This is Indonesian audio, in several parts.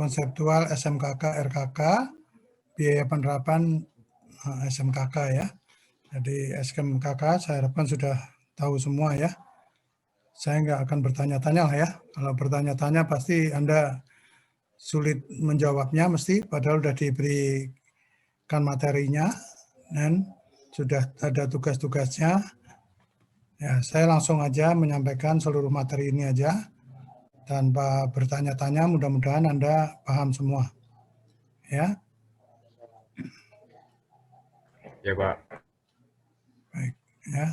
konseptual SMKK RKK, biaya penerapan SMKK ya. Jadi SMKK saya harapkan sudah tahu semua ya. Saya nggak akan bertanya-tanya lah ya. Kalau bertanya-tanya pasti Anda sulit menjawabnya mesti, padahal sudah diberikan materinya dan sudah ada tugas-tugasnya. Ya, saya langsung aja menyampaikan seluruh materi ini aja. Tanpa bertanya-tanya, mudah-mudahan Anda paham semua. Ya. Ya, Pak. Baik, ya.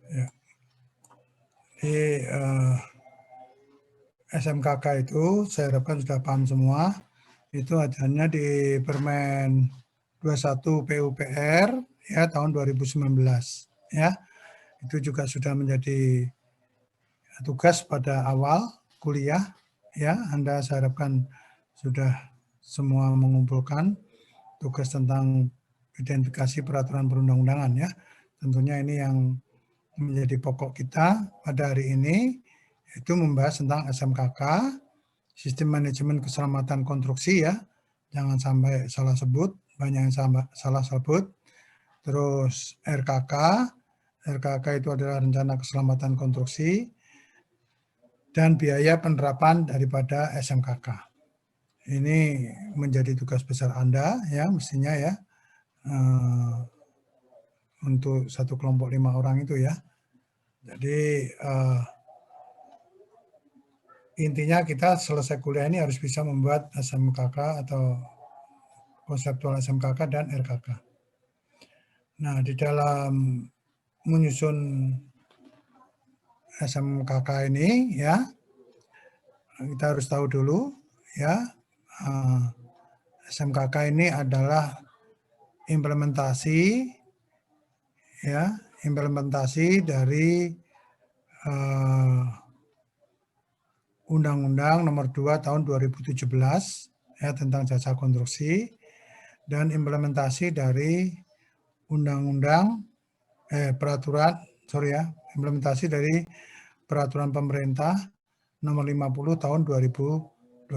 Ya. Jadi SMKK itu saya harapkan sudah paham semua. Itu adanya di Permen 21 PUPR ya tahun 2019 ya. Itu juga sudah menjadi tugas pada awal kuliah ya. Anda saya harapkan sudah semua mengumpulkan tugas tentang identifikasi peraturan perundang-undangan ya. Tentunya ini yang menjadi pokok kita pada hari ini, itu membahas tentang SMKK, Sistem Manajemen Keselamatan Konstruksi ya. Jangan sampai salah sebut, banyak yang salah sebut. Terus RKK, RKK itu adalah Rencana Keselamatan Konstruksi, dan biaya penerapan daripada SMKK. Ini menjadi tugas besar Anda ya, mestinya ya. Untuk satu kelompok 5 orang itu ya. Jadi intinya kita selesai kuliah ini harus bisa membuat SMKK atau konseptual SMKK dan RKK. Nah, di dalam menyusun SMKK ini ya, kita harus tahu dulu ya, SMKK ini adalah implementasi ya, implementasi dari Undang-Undang Nomor 2 Tahun 2017 ya tentang jasa konstruksi, dan implementasi dari implementasi dari Peraturan Pemerintah Nomor 50 Tahun 2012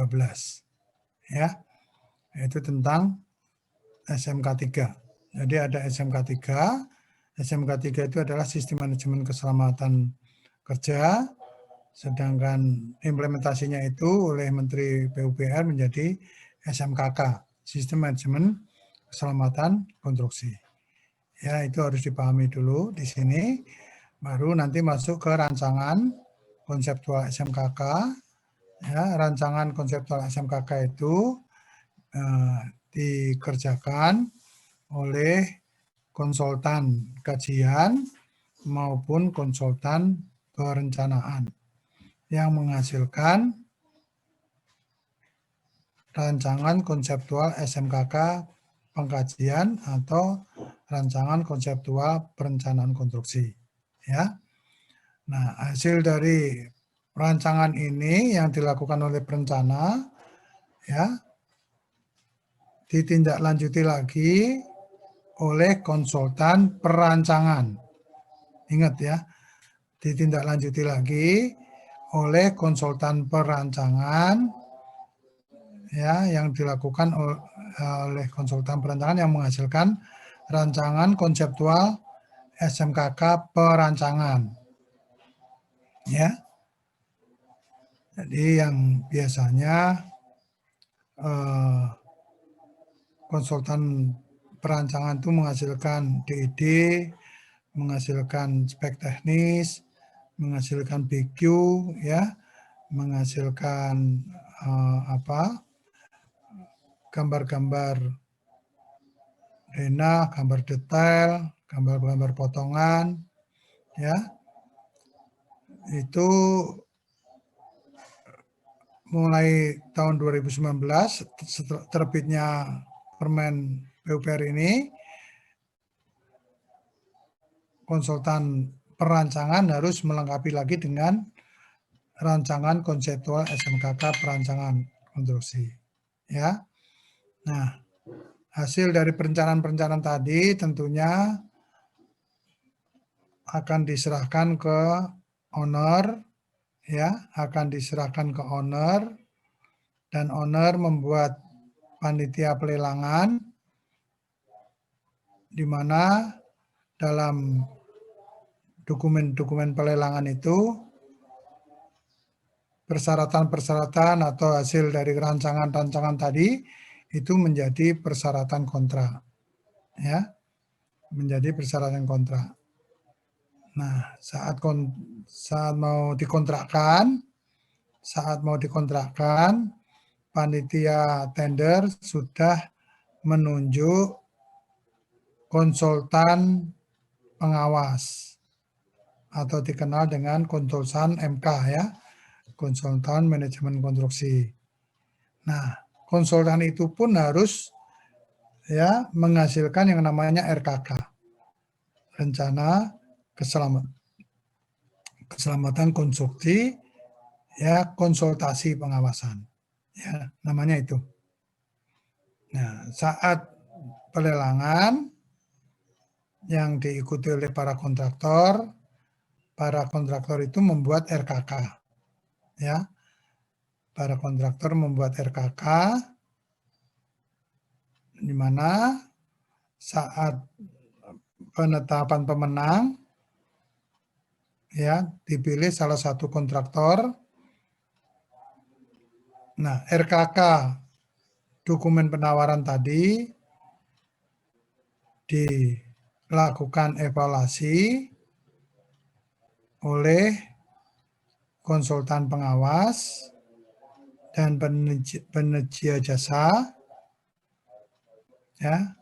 ya, itu tentang SMK 3. Jadi ada SMK 3. SMK 3 itu adalah Sistem Manajemen Keselamatan Kerja, sedangkan implementasinya itu oleh Menteri PUPR menjadi SMKK, Sistem Manajemen Keselamatan Konstruksi. Ya, itu harus dipahami dulu di sini, baru nanti masuk ke rancangan konseptual SMKK. Ya, rancangan konseptual SMKK itu dikerjakan oleh konsultan kajian maupun konsultan perencanaan yang menghasilkan rancangan konseptual SMKK pengkajian atau rancangan konseptual perencanaan konstruksi. Ya. Nah, hasil dari rancangan ini yang dilakukan oleh perencana ya ditindaklanjuti lagi oleh konsultan perancangan. Ingat ya, ditindaklanjuti lagi oleh konsultan perancangan ya yang dilakukan oleh konsultan perancangan yang menghasilkan rancangan konseptual SMKK perancangan. Ya. Jadi yang biasanya konsultan perancangan itu menghasilkan DID, menghasilkan spek teknis, menghasilkan BQ, ya, menghasilkan gambar-gambar denah, gambar detail, gambar-gambar potongan, ya, itu mulai tahun 2019 terbitnya Permen PUPR ini, konsultan perancangan harus melengkapi lagi dengan rancangan konseptual SMKK perancangan konstruksi. Ya, nah Hasil dari perencanaan-perencanaan tadi tentunya akan diserahkan ke owner, ya, akan diserahkan ke owner, dan owner membuat panitia pelelangan, di mana dalam dokumen-dokumen pelelangan itu persyaratan-persyaratan atau hasil dari rancangan-rancangan tadi itu menjadi persyaratan kontrak, ya, menjadi persyaratan kontrak. Nah, saat mau dikontrakkan, panitia tender sudah menunjuk konsultan pengawas atau dikenal dengan konsultan MK, ya, konsultan manajemen konstruksi. Nah, konsultan itu pun harus, ya, menghasilkan yang namanya RKK, rencana keselamatan konstruksi, ya, konsultasi pengawasan, ya, namanya itu. Nah, saat pelelangan yang diikuti oleh para kontraktor itu membuat RKK, ya, para kontraktor membuat RKK, di mana saat penetapan pemenang, ya, dipilih salah satu kontraktor. Nah, RKK dokumen penawaran tadi dilakukan evaluasi oleh konsultan pengawas dan penyedia jasa, ya,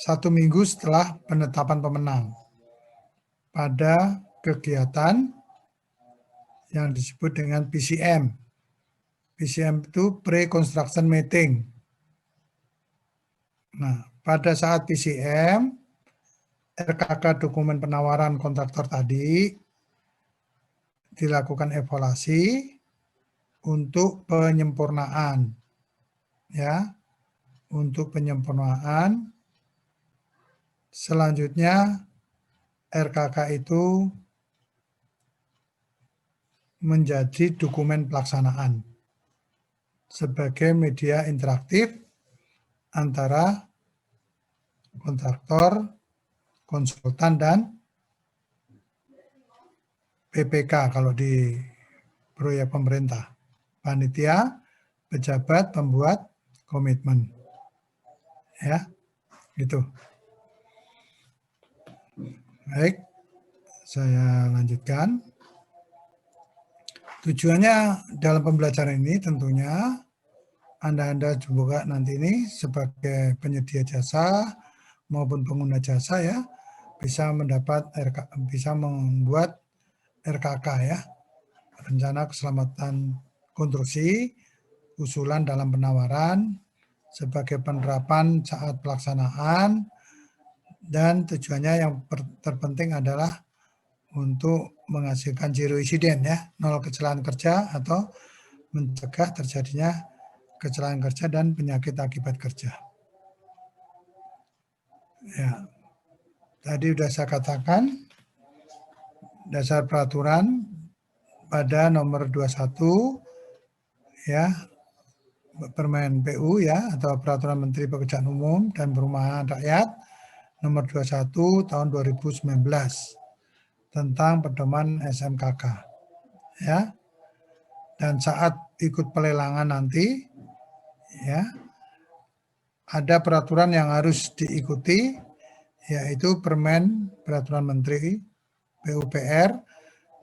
1 minggu setelah penetapan pemenang pada kegiatan yang disebut dengan PCM. PCM itu Pre-Construction Meeting. Nah, pada saat PCM, RKK dokumen penawaran kontraktor tadi dilakukan evaluasi untuk penyempurnaan, ya, untuk penyempurnaan. Selanjutnya RKK itu menjadi dokumen pelaksanaan sebagai media interaktif antara kontraktor, konsultan, dan PPK kalau di proyek pemerintah, panitia, pejabat, pembuat komitmen, ya, gitu. Baik, saya lanjutkan. Tujuannya dalam pembelajaran ini tentunya Anda juga nanti ini sebagai penyedia jasa maupun pengguna jasa, ya, bisa membuat RKK, ya, rencana keselamatan konstruksi, usulan dalam penawaran sebagai penerapan saat pelaksanaan, dan tujuannya yang terpenting adalah untuk menghasilkan zero insiden, ya, 0 kecelakaan kerja atau mencegah terjadinya kecelakaan kerja dan penyakit akibat kerja. Ya, tadi sudah saya katakan dasar peraturan pada nomor 21, ya, Permen PU, ya, atau Peraturan Menteri Pekerjaan Umum dan Perumahan Rakyat nomor 21 tahun 2019 tentang pedoman SMKK, ya. Dan saat ikut pelelangan nanti, ya, ada peraturan yang harus diikuti, yaitu Peraturan Menteri PUPR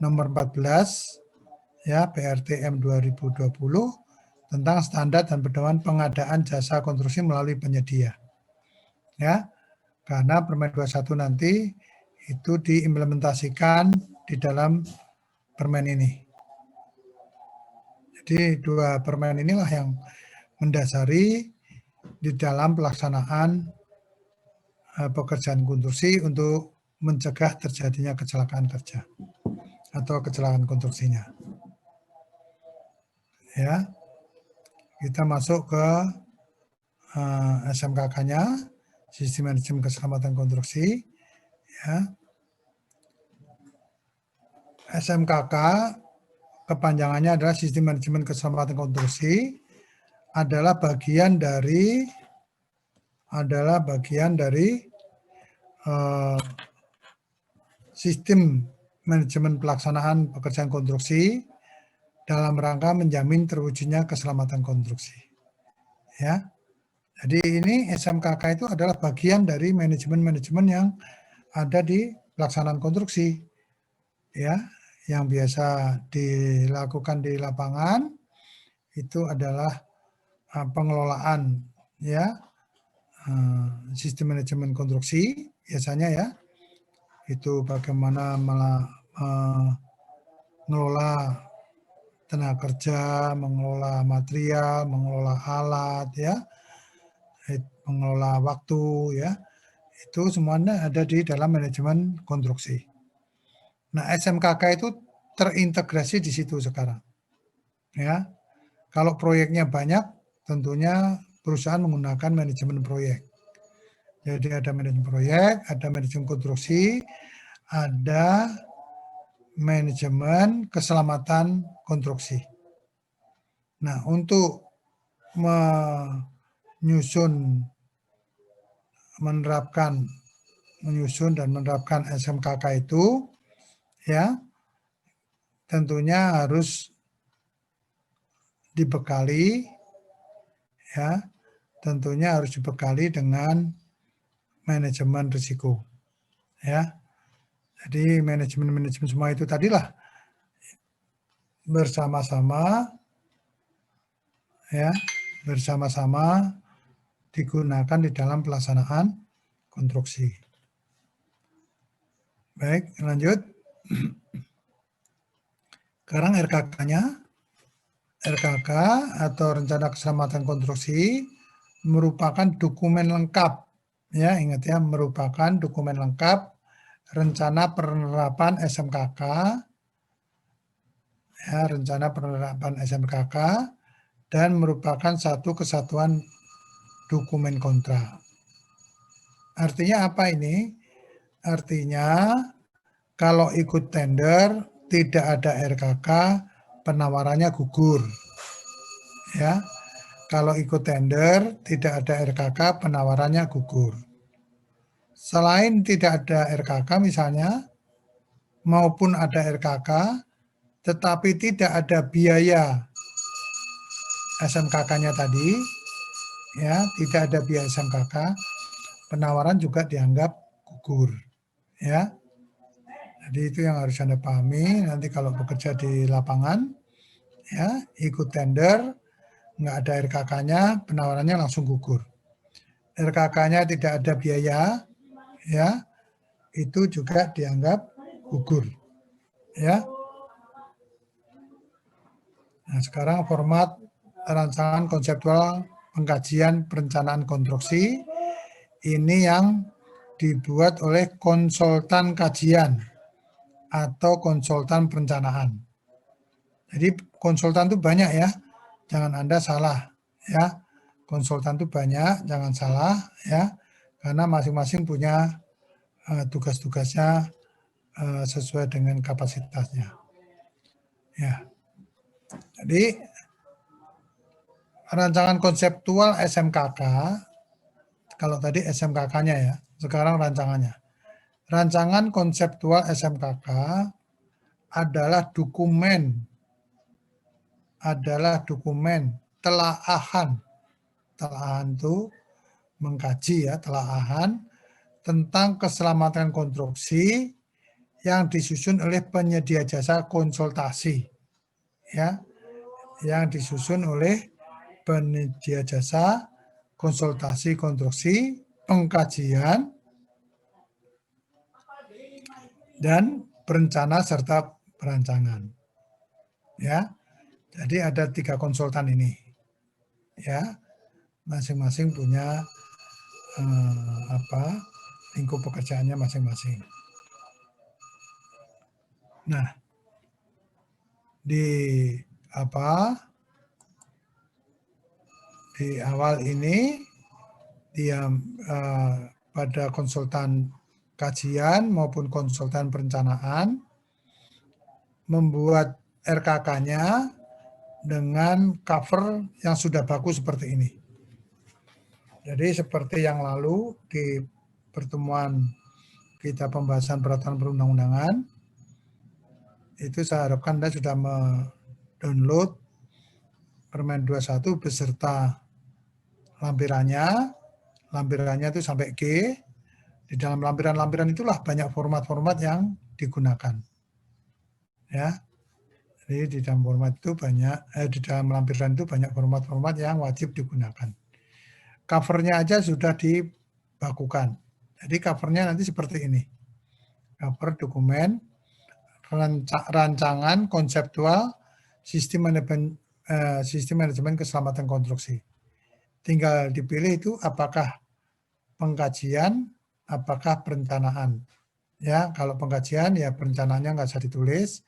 nomor 14, ya, PRTM 2020 tentang standar dan pedoman pengadaan jasa konstruksi melalui penyedia, ya, karena Permen 21 nanti itu diimplementasikan di dalam permen ini. Jadi 2 permen inilah yang mendasari di dalam pelaksanaan pekerjaan konstruksi untuk mencegah terjadinya kecelakaan kerja atau kecelakaan konstruksinya, ya. kita masuk ke SMKK-nya, Sistem Manajemen Keselamatan Konstruksi. Ya. SMKK kepanjangannya adalah Sistem Manajemen Keselamatan Konstruksi, adalah bagian dari sistem manajemen pelaksanaan pekerjaan konstruksi dalam rangka menjamin terwujudnya keselamatan konstruksi. Ya. Jadi ini SMKK itu adalah bagian dari manajemen-manajemen yang ada di pelaksanaan konstruksi. Ya, yang biasa dilakukan di lapangan itu adalah pengelolaan ya sistem manajemen konstruksi biasanya ya, itu bagaimana mengelola tenaga kerja, mengelola material, mengelola alat ya, mengelola waktu ya, itu semuanya ada di dalam manajemen konstruksi. Nah, SMKK itu terintegrasi di situ sekarang. Ya. Kalau proyeknya banyak, tentunya perusahaan menggunakan manajemen proyek. Jadi ada manajemen proyek, ada manajemen konstruksi, ada manajemen keselamatan konstruksi. Nah, untuk menyusun dan menerapkan SMKK itu, ya, tentunya harus dibekali, ya, tentunya harus dibekali dengan manajemen risiko, ya. Jadi manajemen semua itu tadilah bersama-sama, ya, bersama-sama digunakan di dalam pelaksanaan konstruksi. Baik, lanjut. Sekarang RKK-nya. RKK atau Rencana Keselamatan Konstruksi merupakan dokumen lengkap. Ya, ingat ya, merupakan dokumen lengkap rencana penerapan SMKK. Ya, rencana penerapan SMKK dan merupakan satu kesatuan dokumen kontrak. Artinya apa ini? Artinya kalau ikut tender tidak ada RKK, penawarannya gugur. Ya. Kalau ikut tender tidak ada RKK, penawarannya gugur. Selain tidak ada RKK misalnya, maupun ada RKK, tetapi tidak ada biaya SMKK-nya tadi, ya, tidak ada biaya SMKK, penawaran juga dianggap gugur, ya. Jadi itu yang harus Anda pahami nanti kalau bekerja di lapangan, ya, ikut tender, nggak ada RKK-nya, penawarannya langsung gugur. RKK-nya tidak ada biaya, ya, itu juga dianggap gugur, ya. Nah, sekarang format rancangan konseptual pengkajian perencanaan konstruksi ini yang dibuat oleh konsultan kajian atau konsultan perencanaan. Jadi konsultan itu banyak ya, jangan Anda salah ya. Konsultan itu banyak, jangan salah ya, karena masing-masing punya tugas-tugasnya sesuai dengan kapasitasnya. Ya. Jadi rancangan konseptual SMKK, kalau tadi SMKK-nya ya, sekarang rancangannya. Rancangan konseptual SMKK adalah dokumen telaahan. Telaahan itu mengkaji ya, telaahan tentang keselamatan konstruksi yang disusun oleh penyedia jasa konsultasi. Ya, yang disusun oleh penyedia jasa konsultasi konstruksi, pengkajian, dan perencana serta perancangan. Ya, jadi ada 3 konsultan ini. Ya, masing-masing punya lingkup pekerjaannya masing-masing. Nah, di di awal ini dia pada konsultan kajian maupun konsultan perencanaan membuat RKK-nya dengan cover yang sudah baku seperti ini. Jadi seperti yang lalu di pertemuan kita pembahasan peraturan perundang-undangan, itu saya harapkan Anda sudah mendownload Permen 21 beserta lampirannya. Lampirannya itu sampai G. Di dalam lampiran-lampiran itulah banyak format-format yang digunakan. Ya. Jadi di dalam format itu di dalam lampiran itu banyak format-format yang wajib digunakan. Covernya aja sudah dibakukan. Jadi covernya nanti seperti ini. Cover dokumen rancangan konseptual sistem manajemen keselamatan konstruksi. Tinggal dipilih itu apakah pengkajian, apakah perencanaan. Ya, kalau pengkajian ya perencanaannya nggak usah ditulis.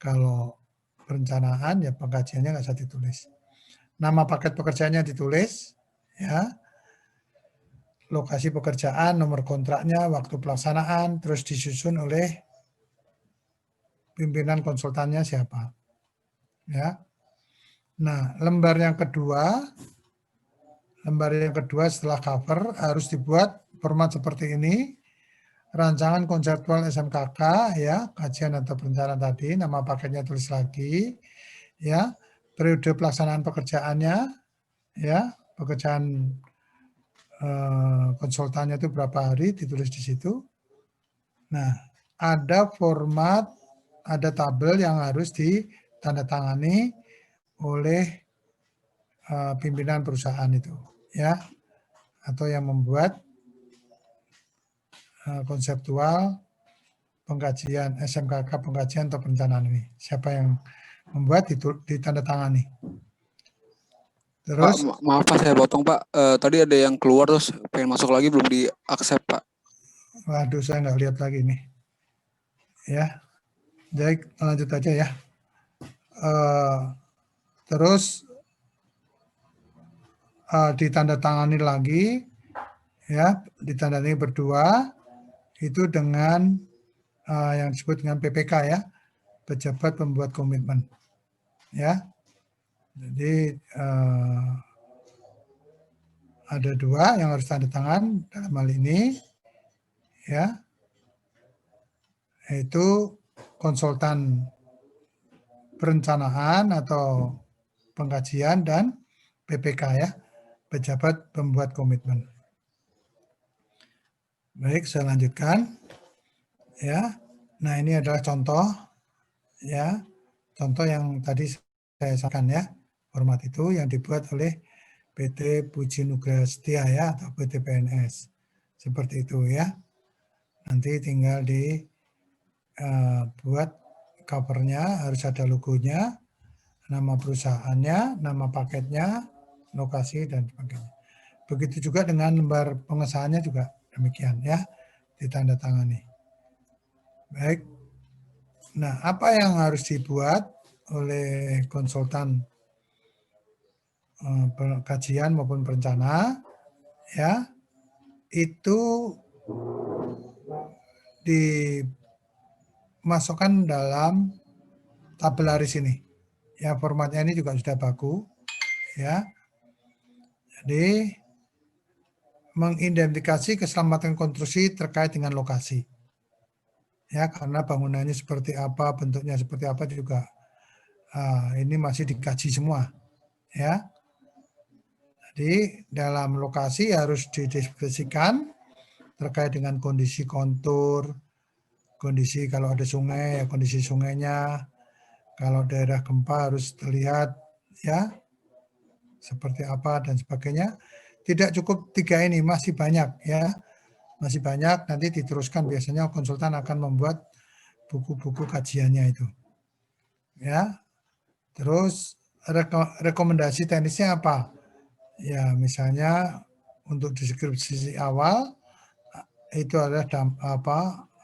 Kalau perencanaan ya pengkajiannya nggak usah ditulis. Nama paket pekerjaannya ditulis, ya. Lokasi pekerjaan, nomor kontraknya, waktu pelaksanaan, terus disusun oleh pimpinan konsultannya siapa. Ya. Nah, lembar yang kedua setelah cover harus dibuat format seperti ini. Rancangan konseptual SMKK, ya, kajian atau perencanaan tadi, nama paketnya tulis lagi, ya, periode pelaksanaan pekerjaannya, ya, pekerjaan konsultannya itu berapa hari ditulis di situ. Nah, ada format, ada tabel yang harus ditandatangani oleh pimpinan perusahaan itu, ya, atau yang membuat konseptual pengkajian SMKK pengkajian atau perencanaan ini. Siapa yang membuat ditandatangani. Terus maaf Pak, saya potong Pak. Tadi ada yang keluar terus pengen masuk lagi belum di accept Pak. Waduh, saya nggak lihat lagi nih. Ya, jadi lanjut aja ya. Terus ditandatangani lagi, ya, ditandatangani berdua itu dengan yang disebut dengan PPK, ya, pejabat pembuat komitmen, ya. Jadi ada dua yang harus tanda tangan dalam hal ini, ya, yaitu konsultan perencanaan atau pengkajian dan PPK, ya, pejabat pembuat komitmen. Baik, saya lanjutkan, ya. Nah, ini adalah contoh, ya, contoh yang tadi saya sampaikan, ya, format itu yang dibuat oleh PT Puji Nugraha Setia, ya, atau PT PNS. Seperti itu, ya. Nanti tinggal dibuat covernya, harus ada logonya, nama perusahaannya, nama paketnya, lokasi, dan sebagainya. Begitu juga dengan lembar pengesahannya juga demikian, ya, ditandatangani. Baik. Nah, apa yang harus dibuat oleh konsultan kajian maupun perencana, ya, itu dimasukkan dalam tabelaris ini. Ya, formatnya ini juga sudah baku, ya. Jadi mengidentifikasi keselamatan konstruksi terkait dengan lokasi. Ya, karena bangunannya seperti apa, bentuknya seperti apa juga ini masih dikaji semua, ya. Jadi dalam lokasi harus dideskripsikan terkait dengan kondisi kontur, kondisi kalau ada sungai, ya kondisi sungainya, kalau daerah gempa harus terlihat, ya, seperti apa dan sebagainya. Tidak cukup 3 ini, masih banyak, ya, masih banyak. Nanti diteruskan, biasanya konsultan akan membuat buku-buku kajiannya itu, ya. Terus rekomendasi teknisnya apa? Ya, misalnya untuk deskripsi awal itu adalah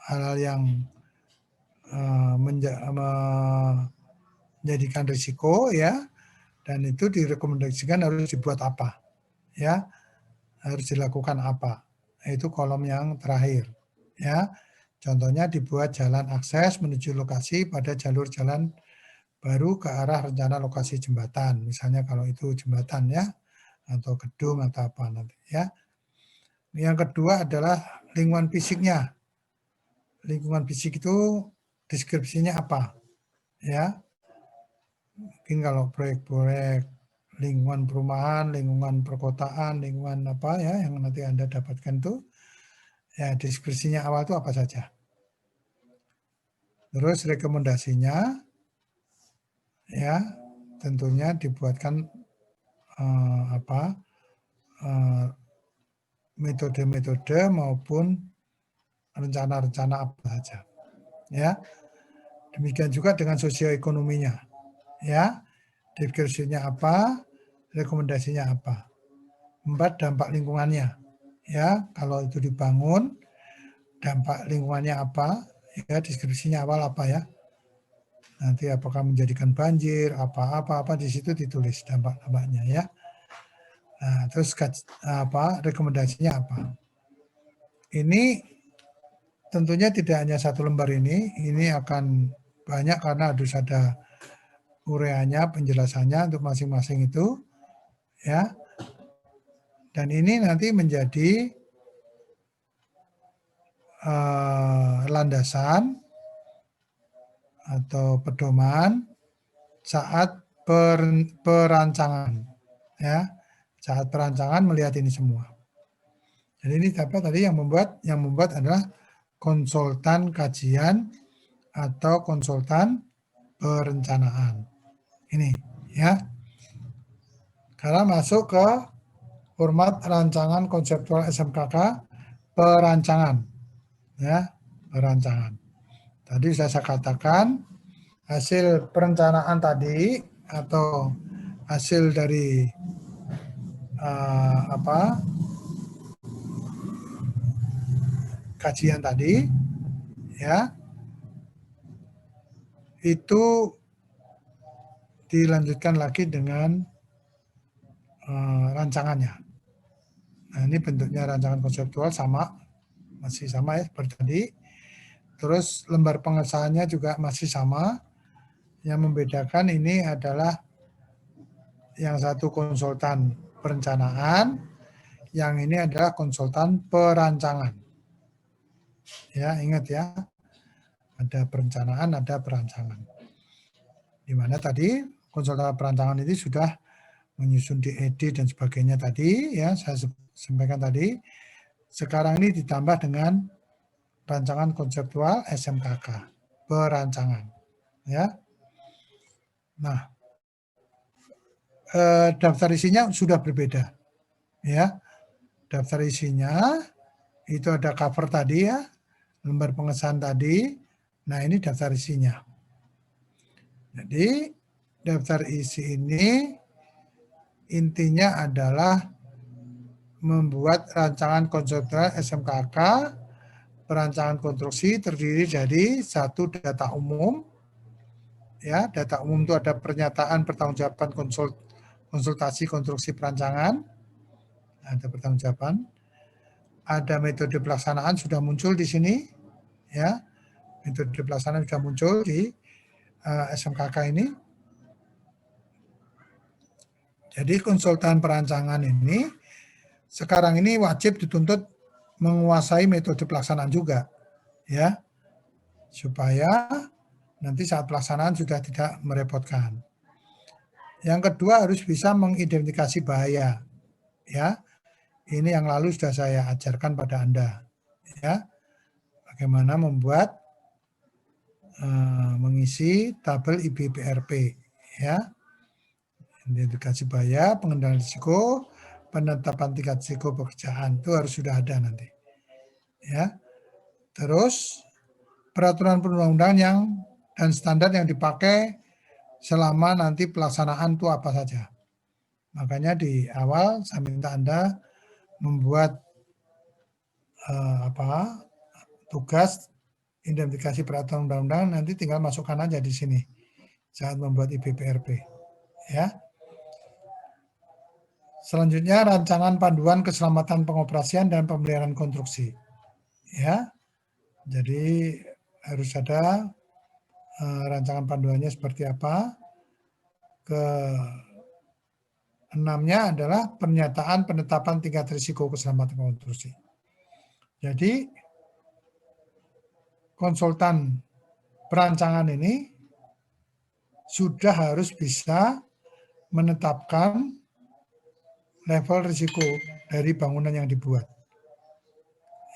hal-hal yang menjadikan risiko, ya. Dan itu direkomendasikan harus dibuat apa, ya, harus dilakukan apa. Itu kolom yang terakhir, ya. Contohnya dibuat jalan akses menuju lokasi pada jalur jalan baru ke arah rencana lokasi jembatan. Misalnya kalau itu jembatan, ya, atau gedung atau apa nanti, ya. Yang kedua adalah lingkungan fisiknya. Lingkungan fisik itu deskripsinya apa, ya. Mungkin kalau proyek-proyek lingkungan perumahan, lingkungan perkotaan, lingkungan apa ya yang nanti Anda dapatkan itu, ya deskripsinya awal itu apa saja. Terus rekomendasinya, ya tentunya dibuatkan metode-metode maupun rencana-rencana apa saja, ya. Demikian juga dengan sosioekonominya, ya. Deskripsinya apa, rekomendasinya apa. 4, dampak lingkungannya, ya. Kalau itu dibangun, dampak lingkungannya apa, ya deskripsinya awal apa ya. Nanti apakah menjadikan banjir, apa di situ ditulis dampak-dampaknya, ya. Nah, terus rekomendasinya apa. Ini tentunya tidak hanya satu lembar ini akan banyak karena harus ada ureanya, penjelasannya untuk masing-masing itu, ya. Dan ini nanti menjadi landasan atau pedoman saat perancangan, ya. Saat perancangan melihat ini semua. Jadi ini apa tadi yang membuat adalah konsultan kajian atau konsultan perencanaan. Ini, ya. Karena masuk ke format rancangan konseptual SMKK perancangan, ya, perancangan. Tadi sudah saya katakan hasil perencanaan tadi atau hasil dari kajian tadi, ya, itu dilanjutkan lagi dengan rancangannya. Nah, ini bentuknya rancangan konseptual masih sama ya seperti tadi. Terus lembar pengesahannya juga masih sama. Yang membedakan ini adalah yang satu konsultan perencanaan, yang ini adalah konsultan perancangan. Ya, ingat ya. Ada perencanaan, ada perancangan. Di mana tadi konsultan perancangan ini sudah menyusun DED dan sebagainya tadi, ya saya sampaikan tadi. Sekarang ini ditambah dengan rancangan konseptual SMKK, perancangan, ya. Nah, daftar isinya sudah berbeda, ya. Daftar isinya itu ada cover tadi ya, lembar pengesahan tadi. Nah, ini daftar isinya. Jadi daftar isi ini intinya adalah membuat rancangan konseptual SMKK, perancangan konstruksi terdiri dari satu data umum, ya data umum itu ada pernyataan pertanggungjawaban konsultasi konstruksi perancangan, ada pertanggungjawaban, ada metode pelaksanaan sudah muncul di sini, ya metode pelaksanaan sudah muncul di SMKK ini. Jadi konsultan perancangan ini sekarang ini wajib dituntut menguasai metode pelaksanaan juga, ya, supaya nanti saat pelaksanaan sudah tidak merepotkan. Yang kedua harus bisa mengidentifikasi bahaya, ya. Ini yang lalu sudah saya ajarkan pada Anda, ya. Bagaimana membuat mengisi tabel IBPRP, ya. Identifikasi bahaya, pengendalian risiko, penetapan tingkat risiko pekerjaan itu harus sudah ada nanti, ya. Terus peraturan perundang-undangan dan standar yang dipakai selama nanti pelaksanaan itu apa saja. Makanya di awal saya minta Anda membuat tugas identifikasi peraturan undang-undang, nanti tinggal masukkan aja di sini saat membuat IBPRP, ya. Selanjutnya rancangan panduan keselamatan pengoperasian dan pemeliharaan konstruksi. Ya, jadi harus ada rancangan panduannya seperti apa. Keenamnya adalah pernyataan penetapan tingkat risiko keselamatan konstruksi. Jadi konsultan perancangan ini sudah harus bisa menetapkan level risiko dari bangunan yang dibuat.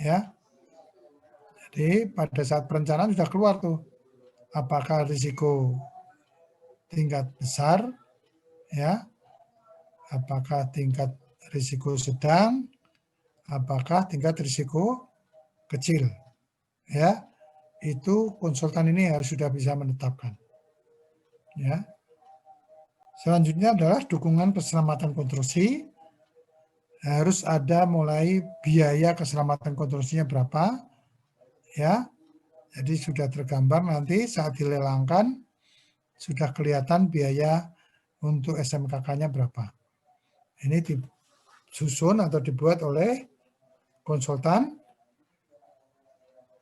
Ya. Jadi pada saat perencanaan sudah keluar tuh apakah risiko tingkat besar, ya, apakah tingkat risiko sedang, apakah tingkat risiko kecil, ya. Itu konsultan ini harus sudah bisa menetapkan. Ya. Selanjutnya adalah dukungan keselamatan konstruksi. Harus ada mulai biaya keselamatan konstruksinya berapa, ya. Jadi sudah tergambar nanti saat dilelangkan sudah kelihatan biaya untuk SMKK-nya berapa. Ini disusun atau dibuat oleh konsultan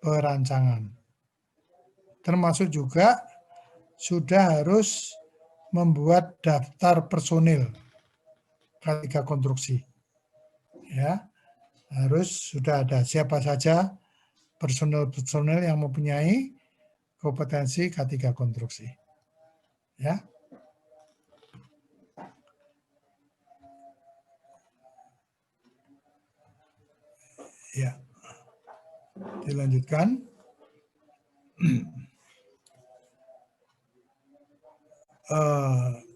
perancangan. Termasuk juga sudah harus membuat daftar personil K3 konstruksi. Ya, harus sudah ada siapa saja personel-personel yang mempunyai kompetensi K3 konstruksi. Ya. Ya. Dilanjutkan.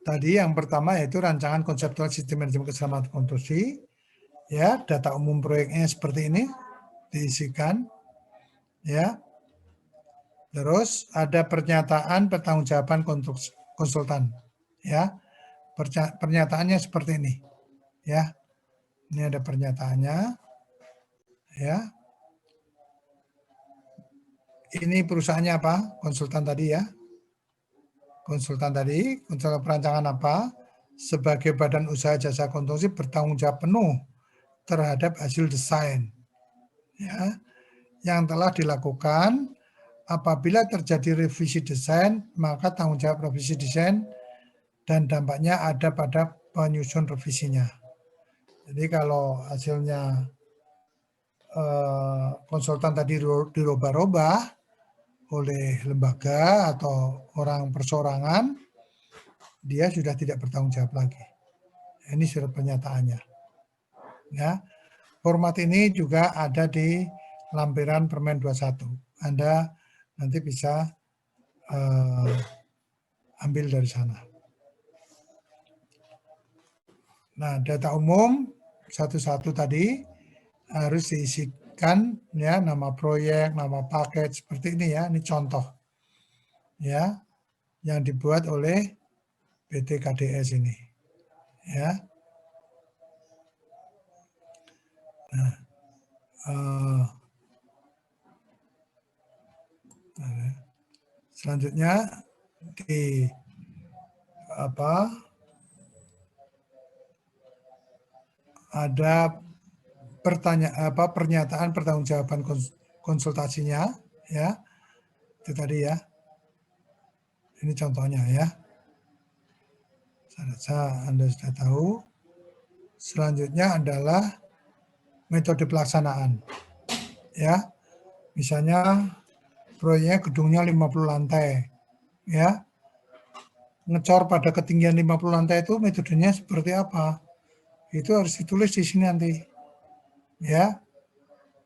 Tadi yang pertama yaitu rancangan konseptual sistem manajemen keselamatan konstruksi. Ya, data umum proyeknya seperti ini diisikan. Ya. Terus ada pernyataan pertanggungjawaban konsultan. Ya. Pernyataannya seperti ini. Ya. Ini ada pernyataannya. Ya. Ini perusahaannya apa? Konsultan tadi ya. Konsultan perancangan apa? Sebagai badan usaha jasa konstruksi bertanggung jawab penuh terhadap hasil desain. Ya. Yang telah dilakukan. Apabila terjadi revisi desain, maka tanggung jawab revisi desain dan dampaknya ada pada penyusun revisinya. Jadi kalau hasilnya konsultan tadi dirubah-rubah oleh lembaga atau orang persorangan, dia sudah tidak bertanggung jawab lagi. Ini surat pernyataannya. Ya, format ini juga ada di lampiran Permen 21. Anda nanti bisa ambil dari sana. Nah, data umum satu-satu tadi harus diisikan ya, nama proyek, nama paket seperti ini ya. Ini contoh ya yang dibuat oleh PT KDS ini. Ya. Nah, selanjutnya di ada pernyataan pertanggungjawaban konsultasinya ya. Itu tadi ya. Ini contohnya ya. Saya rasa Anda sudah tahu. Selanjutnya adalah metode pelaksanaan. Ya. Misalnya proyeknya gedungnya 50 lantai. Ya. Ngecor pada ketinggian 50 lantai itu metodenya seperti apa? Itu harus ditulis di sini nanti. Ya.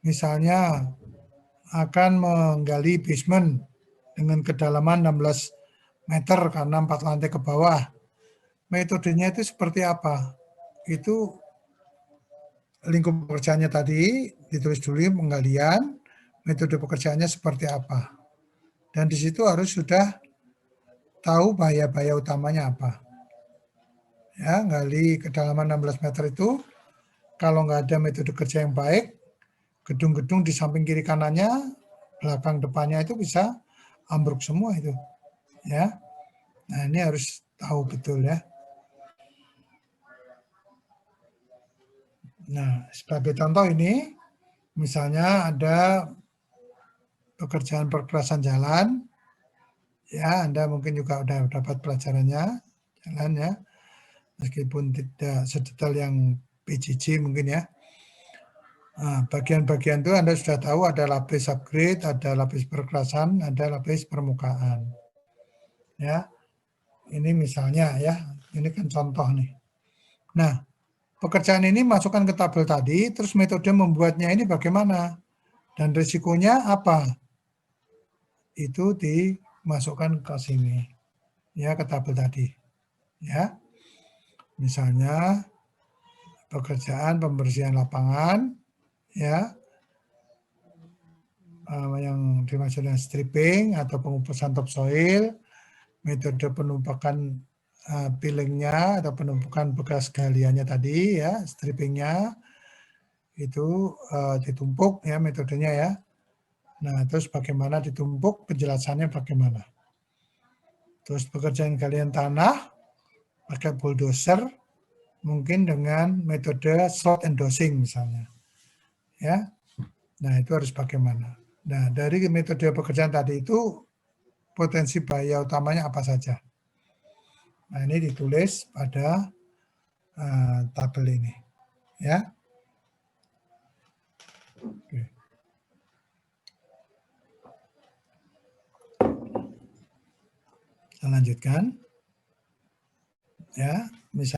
Misalnya akan menggali basement dengan kedalaman 16 meter karena 4 lantai ke bawah. Metodenya itu seperti apa? Itu lingkup pekerjaannya tadi ditulis dulu penggalian, metode pekerjaannya seperti apa. Dan di situ harus sudah tahu bahaya-bahaya utamanya apa. Ya, gali kedalaman 16 meter itu kalau nggak ada metode kerja yang baik, gedung-gedung di samping kiri kanannya, belakang depannya itu bisa ambruk semua itu. Ya. Nah, ini harus tahu betul ya. Nah, sebagai contoh ini, misalnya ada pekerjaan perkerasan jalan, ya Anda mungkin juga sudah dapat pelajarannya, jalan ya, meskipun tidak sedetail yang PJJ mungkin ya. Nah, bagian-bagian itu Anda sudah tahu ada lapis upgrade, ada lapis perkerasan, ada lapis permukaan. Ya, ini misalnya ya, ini kan contoh nih. Nah, pekerjaan ini masukkan ke tabel tadi, terus metode membuatnya ini bagaimana? Dan risikonya apa? Itu dimasukkan ke sini, ya ke tabel tadi. Ya, misalnya pekerjaan pembersihan lapangan, ya, yang dimaksud dengan stripping atau pengupasan topsoil, metode penumpukan peelingnya atau penumpukan bekas galiannya tadi ya, strippingnya itu ditumpuk ya metodenya ya. Nah, terus bagaimana ditumpuk, penjelasannya bagaimana. Terus pekerjaan galian tanah pakai bulldozer, mungkin dengan metode slot endorsing misalnya. Ya. Nah, itu harus bagaimana. Nah, dari metode pekerjaan tadi itu potensi bahaya utamanya apa saja. Nah, ini ditulis pada tabel ini. Ya. Oke. Kita lanjutkan. Ya, misalnya